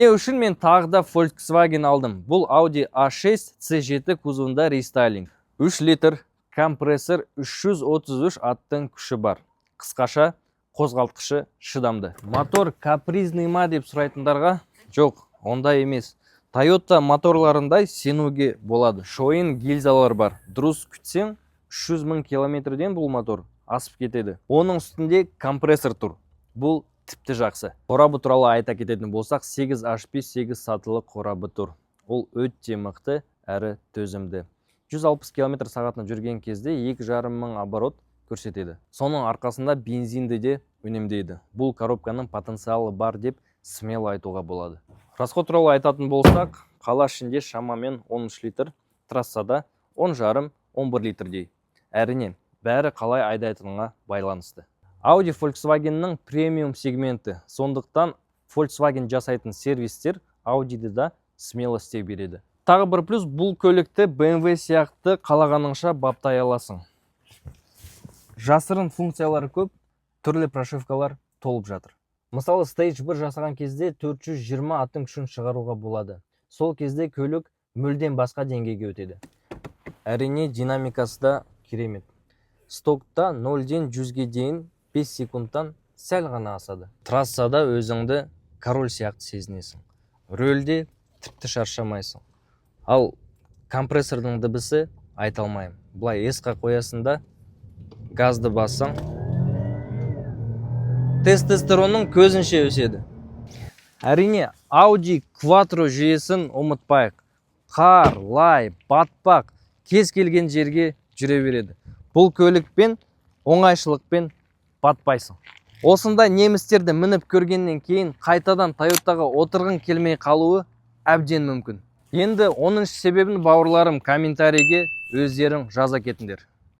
Үшін мен тағы да Volkswagen алдым. Бұл Audi A6 C7 кузовында рестайлинг. 3 литр компрессор, 333 аттың күші бар. Қысқаша, қозғалтқышы шыдамды. Мотор капризный ма деп сұрайтындарға? Жоқ, ондай емес. Toyota моторларындай сенуге болады. Шойын гильзалар бар. Дұрыс күтсең, 300 000 километрден бұл мотор асып кетеді. Оның үстінде компрессор тұр. Бұл тіпті жақсы. Қорабы туралы айта кететін болсақ, 8 HP 8 сатылы қорабы тұр. Ол өте мықты әрі төзімді. 160 км/сағатына жүрген кезде 2,5 мың оборот көрсетеді. Соның арқасында бензинді де үнемдейді. Бұл коробканың потенциалы бар деп смело айтуға болады. Расход туралы айтатын болсақ, қала ішінде шамамен 13 литр, трассада 10,5-11 литрдей. Әрине, бәрі қалай айдайтынға байланысты. Audi Volkswagen'ның премиум сегменті. Сондықтан Volkswagen жасайтын сервистер Audi'ді да смело істей береді. Тағы бір плюс, бұл көлікті BMW сияқты қалағаныңша баптай аласың. Жасырын функциялары көп, түрлі прошивкалар толып жатыр. Мысалы, Stage 1 жасаған кезде 420 аттың күшін шығаруға болады. Сол кезде көлік мүлден басқа деңгейге өтеді. Әрине, динамикасы да керемет. Стокта 0-ден 100-ге дейін 5 секундтан сәл ғана асады. Трассада өзіңді король сияқты сезінесің. Рөлде тіпті шаршамайсың. Ал компрессордың дыбысы айта алмаймын. Бұлай S-қа қоясында газды бассаң, тестостеронның көзінше өседі. Әрине, Audi Quattro жүйесін ұмытпайық. Қар, лай, батпақ кез келген жерге жүре береді. Бұл көлікпен оңайшылықпен батпайсың. Осында немістерді мініп көргеннен кейін қайтадан Toyotаға отырғың келмей қалуы әбден мүмкін. Енді оның себебін бауырларым комментарийге өздерің жаза кетіңдер.